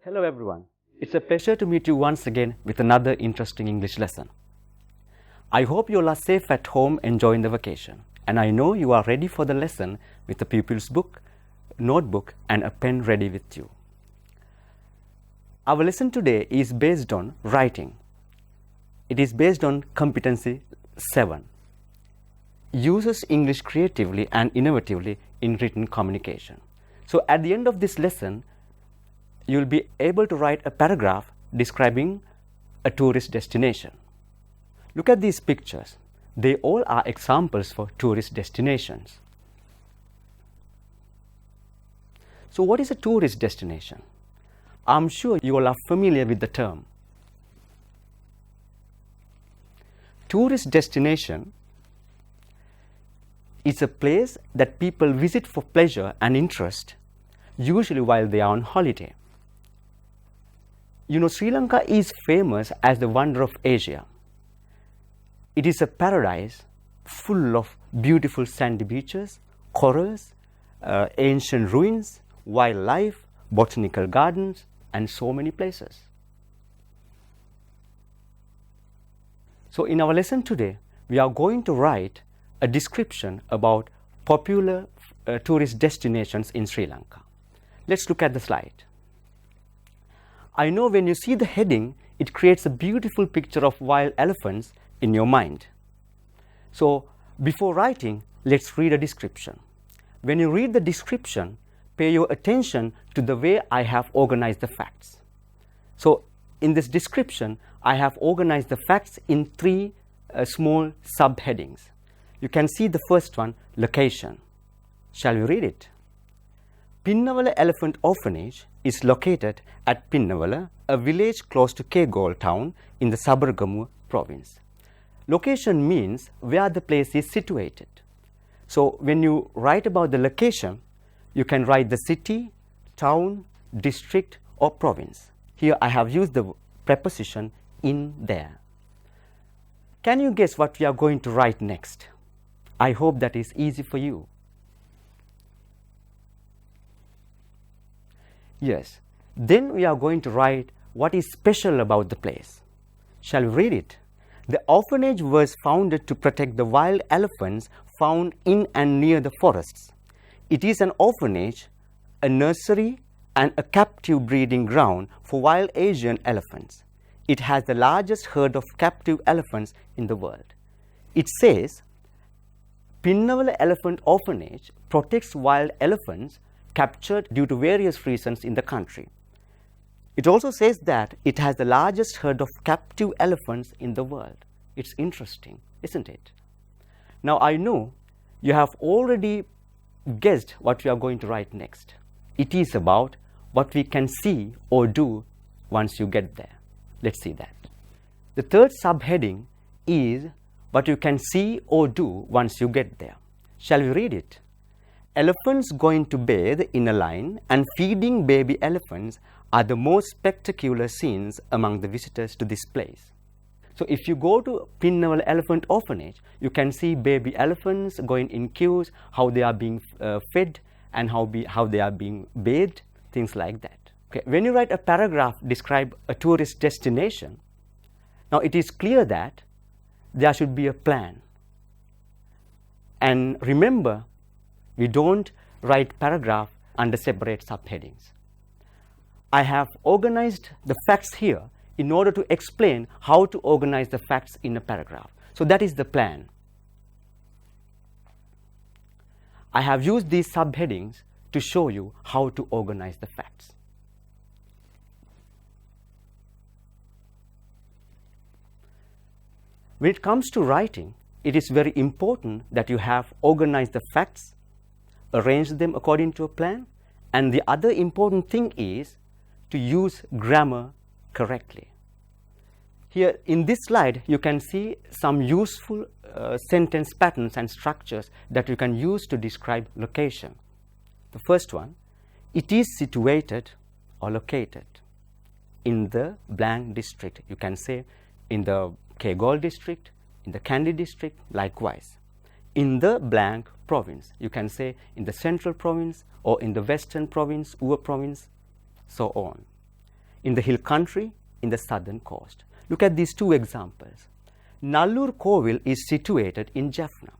Hello everyone, it's a pleasure to meet you once again with another interesting English lesson. I hope you all are safe at home enjoying the vacation, and I know you are ready for the lesson with a pupil's book, notebook and a pen ready with you. Our lesson today is based on writing. It is based on competency 7. Uses English creatively and innovatively in written communication. So at the end of this lesson, you'll be able to write a paragraph describing a tourist destination. Look at these pictures. They all are examples for tourist destinations. So what is a tourist destination? I'm sure you all are familiar with the term. Tourist destination is a place that people visit for pleasure and interest, usually while they are on holiday. You know, Sri Lanka is famous as the wonder of Asia. It is a paradise full of beautiful sandy beaches, corals, ancient ruins, wildlife, botanical gardens, and so many places. So in our lesson today, we are going to write a description about popular tourist destinations in Sri Lanka. Let's look at the slide. I know when you see the heading, it creates a beautiful picture of wild elephants in your mind. So before writing, let's read a description. When you read the description, pay your attention to the way I have organized the facts. So in this description, I have organized the facts in 3 small subheadings. You can see the first one, location. Shall we read it? Pinnavala Elephant Orphanage is located at Pinnavala, a village close to Kegol town in the Sabaragamuwa province. Location means where the place is situated. So when you write about the location, you can write the city, town, district or province. Here I have used the preposition in there. Can you guess what we are going to write next? I hope that is easy for you. Yes, then we are going to write what is special about the place. Shall we read it? The orphanage was founded to protect the wild elephants found in and near the forests. It is an orphanage, a nursery, and a captive breeding ground for wild Asian elephants. It has the largest herd of captive elephants in the world. It says, Pinnavala Elephant Orphanage protects wild elephants captured due to various reasons in the country. It also says that it has the largest herd of captive elephants in the world. It's interesting, isn't it? Now I know you have already guessed what we are going to write next. It is about what we can see or do once you get there. Let's see that. The third subheading is what you can see or do once you get there. Shall we read it? Elephants going to bathe in a line and feeding baby elephants are the most spectacular scenes among the visitors to this place. So if you go to Pinnavala Elephant Orphanage, you can see baby elephants going in queues, how they are being fed and how they are being bathed, things like that. Okay. When you write a paragraph describe a tourist destination, now it is clear that there should be a plan. And remember, we don't write paragraph under separate subheadings. I have organized the facts here in order to explain how to organize the facts in a paragraph. So that is the plan. I have used these subheadings to show you how to organize the facts. When it comes to writing, it is very important that you have organized the facts, arrange them according to a plan, and the other important thing is to use grammar correctly. Here in this slide, you can see some useful sentence patterns and structures that you can use to describe location. The first one, it is situated or located in the blank district. You can say in the Kegol district, in the Kandy district, likewise. In the blank province, you can say in the central province or in the western province, Uva province, so on. in the hill country in the southern coast. Look at these two examples. Nallur Kovil is situated in Jaffna.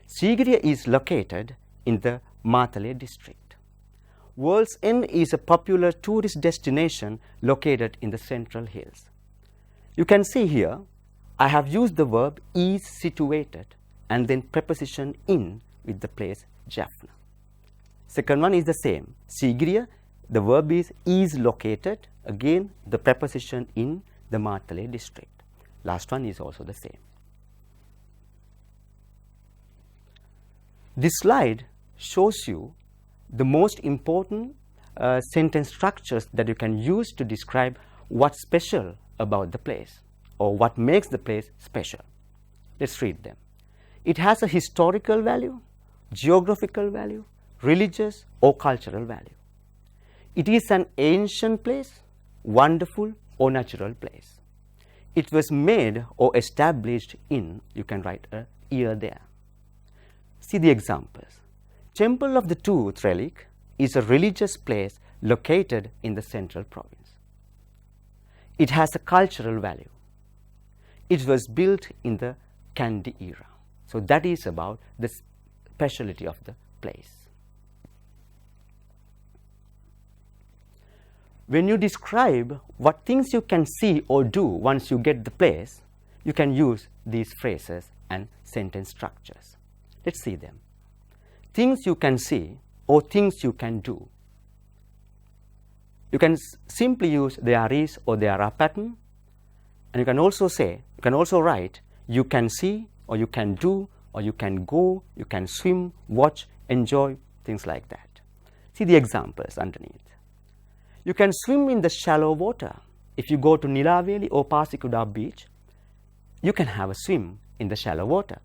Sigiriya is located in the Matale district. World's End is a popular tourist destination located in the central hills. You can see here, I have used the verb is situated and then preposition in with the place Jaffna. Second one is the same. Sigiriya, the verb is located, again the preposition in the Matale district. Last one is also the same. This slide shows you the most important sentence structures that you can use to describe what's special about the place or what makes the place special. Let's read them. It has a historical value, geographical value, religious or cultural value. It is an ancient place, wonderful or natural place. It was made or established in, you can write a year there. See the examples. Temple of the Tooth Relic is a religious place located in the central province. It has a cultural value. It was built in the Kandy era. So that is about the speciality of the place. When you describe what things you can see or do once you get the place, you can use these phrases and sentence structures. Let's see them. Things you can see or things you can do. You can simply use there is or there are pattern, and you can also say, you can also write you can see or you can do or you can go, you can swim, watch, enjoy, things like that. See the examples underneath. You can swim in the shallow water. If you go to Nilaveli or Pasikuda beach, you can have a swim in the shallow water.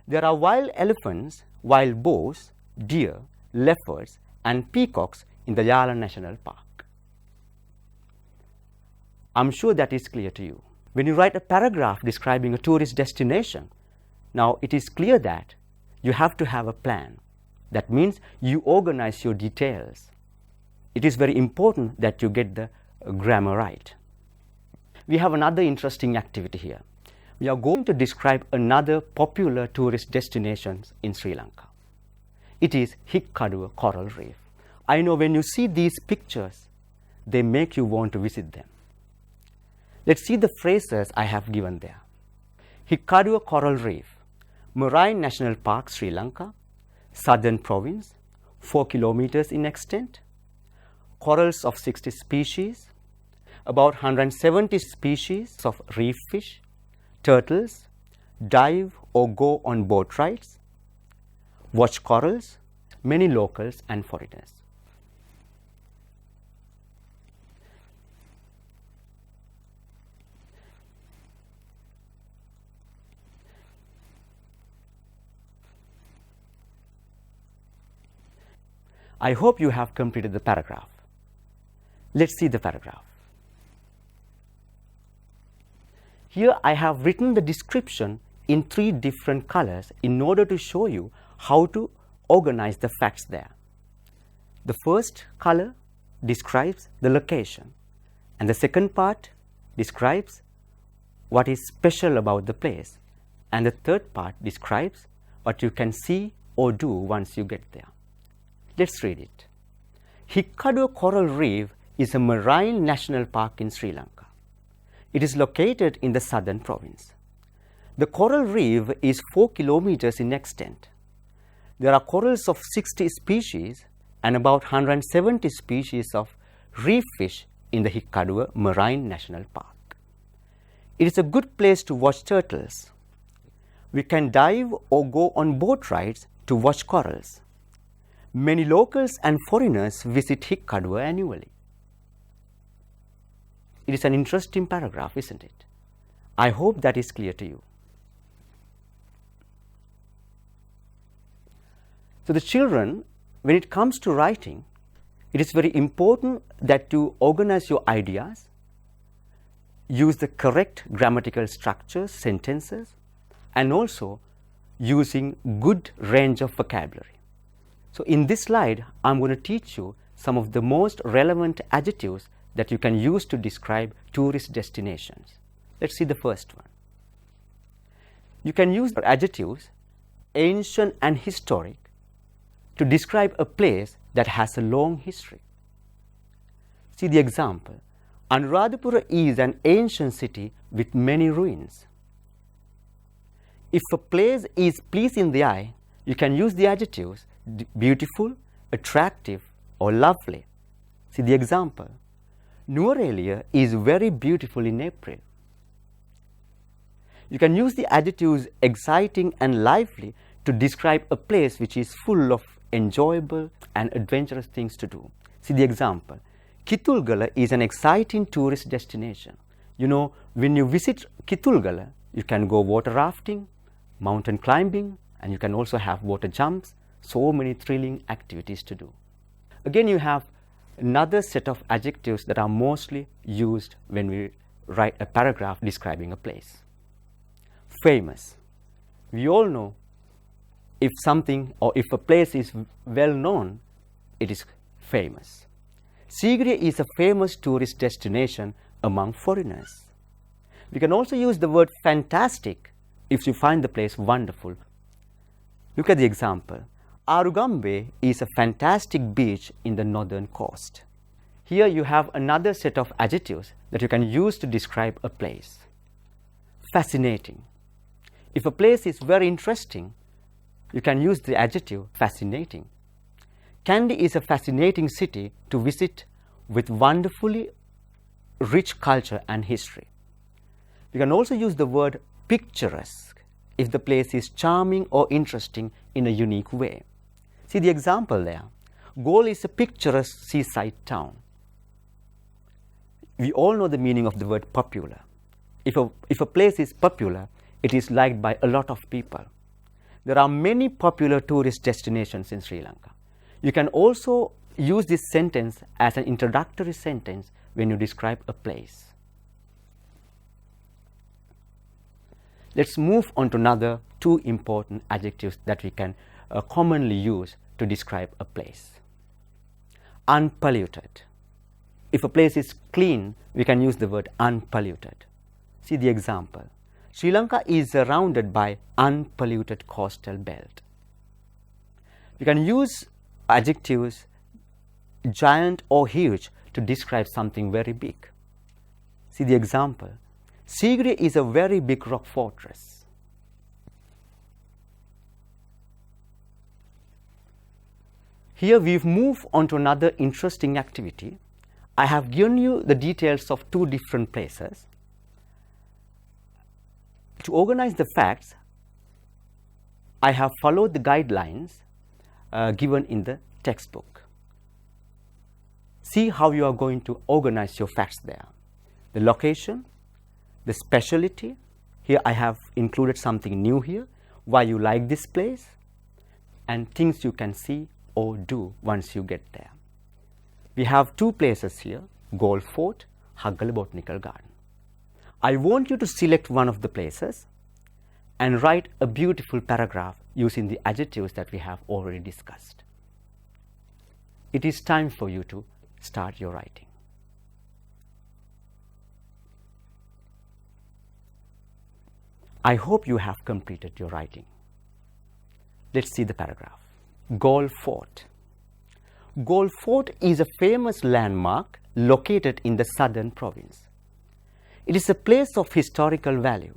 There are wild elephants, wild boars, deer, leopards and peacocks in the Yala National Park. I'm sure that is clear to you. When you write a paragraph describing a tourist destination, now it is clear that you have to have a plan. That means you organize your details. It is very important that you get the grammar right. We have another interesting activity here. We are going to describe another popular tourist destination in Sri Lanka. It is Hikkaduwa Coral Reef. I know when you see these pictures, they make you want to visit them. Let's see the phrases I have given there. Hikkaduwa Coral Reef, Marine National Park, Sri Lanka, Southern Province, 4 kilometers in extent, corals of 60 species, about 170 species of reef fish, turtles, dive or go on boat rides, watch corals, many locals and foreigners. I hope you have completed the paragraph. Let's see the paragraph. Here I have written the description in 3 different colors in order to show you how to organize the facts there. The first color describes the location, and the second part describes what is special about the place, and the third part describes what you can see or do once you get there. Let's read it. Hikkaduwa Coral Reef is a marine national park in Sri Lanka. It is located in the southern province. The coral reef is 4 kilometers in extent. There are corals of 60 species and about 170 species of reef fish in the Hikkaduwa Marine National Park. It is a good place to watch turtles. We can dive or go on boat rides to watch corals. Many locals and foreigners visit Hikkaduwa annually. It is an interesting paragraph, isn't it? I hope that is clear to you. So the children, when it comes to writing, it is very important that you organize your ideas, use the correct grammatical structures, sentences, and also using good range of vocabulary. So in this slide, I'm going to teach you some of the most relevant adjectives that you can use to describe tourist destinations. Let's see the first one. You can use adjectives ancient and historic to describe a place that has a long history. See the example. Anuradhapura is an ancient city with many ruins. If a place is pleasing the eye, you can use the adjectives beautiful, attractive, or lovely. See the example. Nuwara is very beautiful in April. You can use the adjectives exciting and lively to describe a place which is full of enjoyable and adventurous things to do. See the example. Galle is an exciting tourist destination. You know, when you visit Galle, you can go water rafting, mountain climbing, and you can also have water jumps. So many thrilling activities to do. Again, you have another set of adjectives that are mostly used when we write a paragraph describing a place. Famous. We all know if something or if a place is well known, it is famous. Sigiriya is a famous tourist destination among foreigners. We can also use the word fantastic if you find the place wonderful. Look at the example. Arugambe is a fantastic beach in the northern coast. Here you have another set of adjectives that you can use to describe a place. Fascinating. If a place is very interesting, you can use the adjective fascinating. Kandy is a fascinating city to visit with wonderfully rich culture and history. You can also use the word picturesque if the place is charming or interesting in a unique way. See the example there. Galle is a picturesque seaside town. We all know the meaning of the word popular. If a place is popular, it is liked by a lot of people. There are many popular tourist destinations in Sri Lanka. You can also use this sentence as an introductory sentence when you describe a place. Let's move on to another two important adjectives that we can commonly use to describe a place. Unpolluted. If a place is clean, we can use the word unpolluted. See the example. Sri Lanka is surrounded by unpolluted coastal belt. We can use adjectives giant or huge to describe something very big. See the example. Sigiriya is a very big rock fortress. Here we've moved on to another interesting activity. I have given you the details of two different places. To organize the facts, I have followed the guidelines given in the textbook. See how you are going to organize your facts there. The location, the specialty. Here I have included something new here, why you like this place, and things you can see or do once you get there. We have two places here, Galle Fort, Galle Botanical Garden. I want you to select one of the places and write a beautiful paragraph using the adjectives that we have already discussed. It is time for you to start your writing. I hope you have completed your writing. Let's see the paragraph. Galle Fort. Galle Fort is a famous landmark located in the southern province. It is a place of historical value.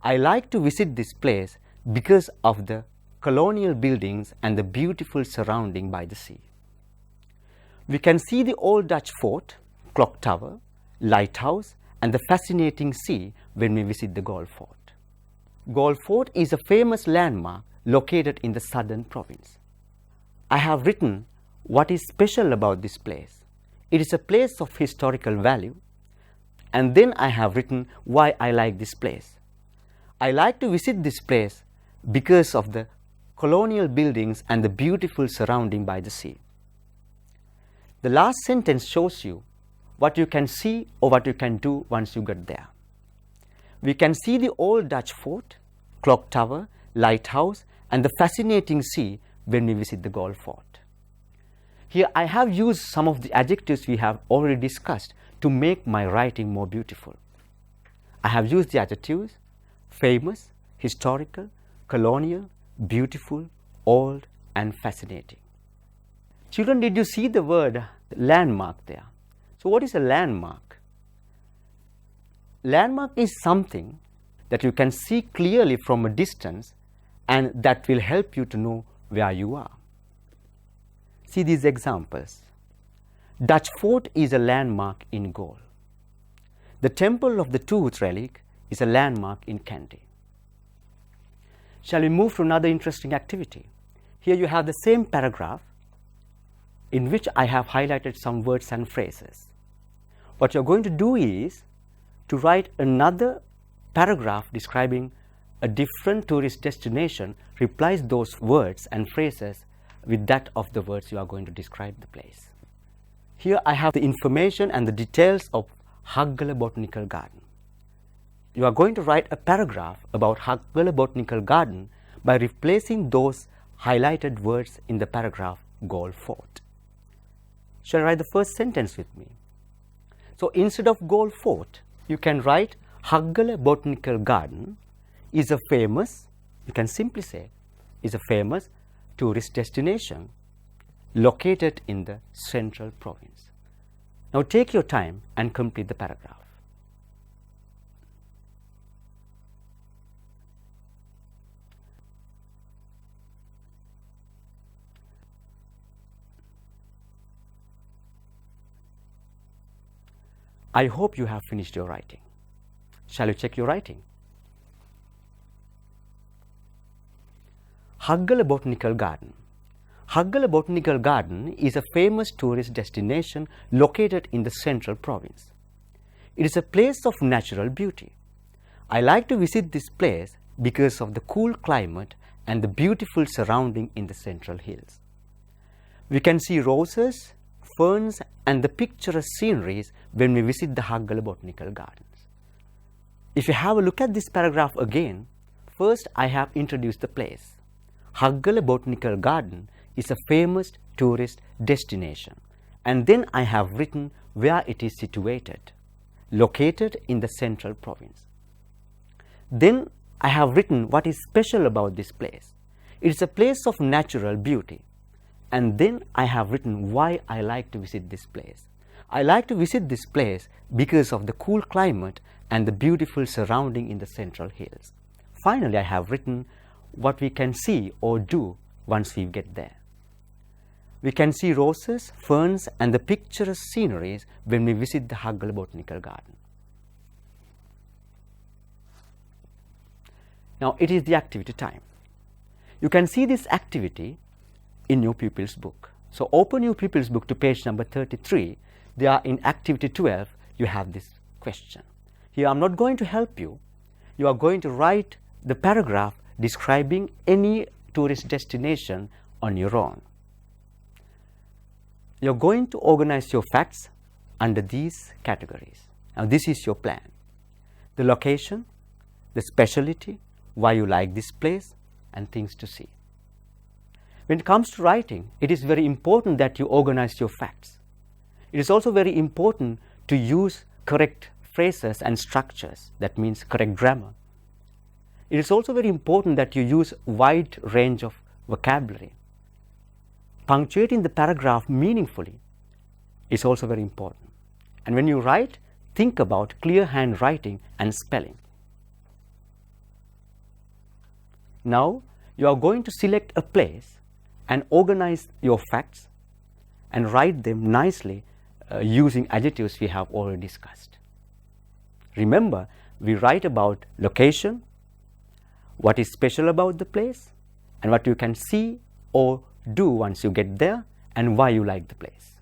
I like to visit this place because of the colonial buildings and the beautiful surrounding by the sea. We can see the old Dutch fort, clock tower, lighthouse, and the fascinating sea when we visit the Galle Fort. Galle Fort is a famous landmark located in the southern province. I have written what is special about this place. It is a place of historical value. And then I have written why I like this place. I like to visit this place because of the colonial buildings and the beautiful surrounding by the sea. The last sentence shows you what you can see or what you can do once you get there. We can see the old Dutch fort, clock tower, lighthouse, and the fascinating sea when we visit the Galle Fort. Here I have used some of the adjectives we have already discussed to make my writing more beautiful. I have used the adjectives famous, historical, colonial, beautiful, old, and fascinating. Children, did you see the word landmark there? So what is a landmark? Landmark is something that you can see clearly from a distance and that will help you to know where you are. See these examples. Dutch Fort is a landmark in Galle. The Temple of the Tooth Relic is a landmark in Kandy. Shall we move to another interesting activity? Here you have the same paragraph in which I have highlighted some words and phrases. What you're going to do is to write another paragraph describing a different tourist destination, replace those words and phrases with that of the words you are going to describe the place. Here I have the information and the details of Hikkaduwa Botanical Garden. You are going to write a paragraph about Hikkaduwa Botanical Garden by replacing those highlighted words in the paragraph Galle Fort. Shall I write the first sentence with me? So instead of Galle Fort, you can write Hikkaduwa Botanical Garden is a famous, you can simply say, is a famous tourist destination located in the central province. Now take your time and complete the paragraph. I hope you have finished your writing. Shall you check your writing? Hikkaduwa Botanical Garden. Hikkaduwa Botanical Garden is a famous tourist destination located in the central province. It is a place of natural beauty. I like to visit this place because of the cool climate and the beautiful surrounding in the central hills. We can see roses, ferns, and the picturesque sceneries when we visit the Hikkaduwa Botanical Gardens. If you have a look at this paragraph again, first I have introduced the place. Hikkaduwa Botanical Garden is a famous tourist destination, and then I have written where it is situated, located in the central province. Then I have written what is special about this place. It is a place of natural beauty, and then I have written why I like to visit this place. I like to visit this place because of the cool climate and the beautiful surrounding in the central hills. Finally, I have written what we can see or do once we get there. We can see roses, ferns, and the picturesque sceneries when we visit the Hikkaduwa Botanical Garden. Now it is the activity time. You can see this activity in your pupil's book. So open your pupil's book to page number 33. There in activity 12, you have this question. Here I'm not going to help you. You are going to write the paragraph describing any tourist destination on your own. You're going to organize your facts under these categories. Now this is your plan. The location, the specialty, why you like this place, and things to see. When it comes to writing, it is very important that you organize your facts. It is also very important to use correct phrases and structures, that means correct grammar. It is also very important that you use wide range of vocabulary. Punctuating the paragraph meaningfully is also very important. And when you write, think about clear handwriting and spelling. Now, you are going to select a place and organize your facts and write them nicely using adjectives we have already discussed. Remember, we write about location, what is special about the place, and what you can see or do once you get there, and why you like the place.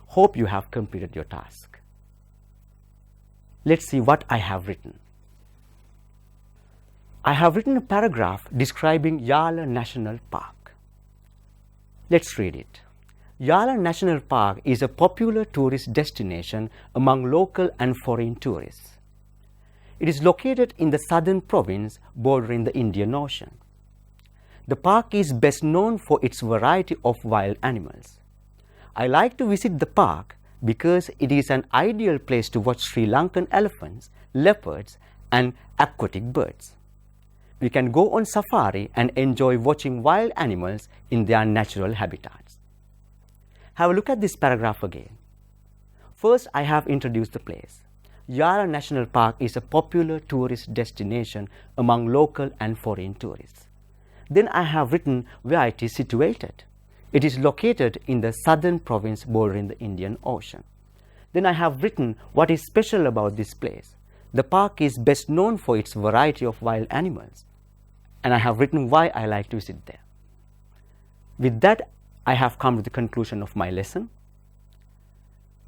Hope you have completed your task. Let's see what I have written. I have written a paragraph describing Galle National Park. Let's read it. Yala National Park is a popular tourist destination among local and foreign tourists. It is located in the southern province bordering the Indian Ocean. The park is best known for its variety of wild animals. I like to visit the park because it is an ideal place to watch Sri Lankan elephants, leopards, and aquatic birds. We can go on safari and enjoy watching wild animals in their natural habitats. Have a look at this paragraph again. First, I have introduced the place. Yala National Park is a popular tourist destination among local and foreign tourists. Then I have written where it is situated. It is located in the southern province bordering the Indian Ocean. Then I have written what is special about this place. The park is best known for its variety of wild animals. And I have written why I like to visit there. With that, I have come to the conclusion of my lesson.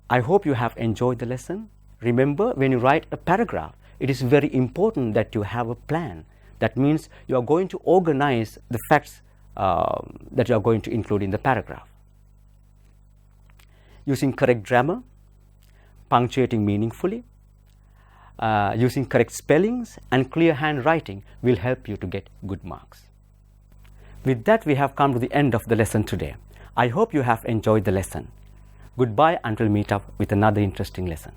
I hope you have enjoyed the lesson. Remember, when you write a paragraph, it is very important that you have a plan. That means you are going to organize the facts that you are going to include in the paragraph. Using correct grammar, punctuating meaningfully, using correct spellings and clear handwriting will help you to get good marks. With that, we have come to the end of the lesson today. I hope you have enjoyed the lesson. Goodbye until we meet up with another interesting lesson.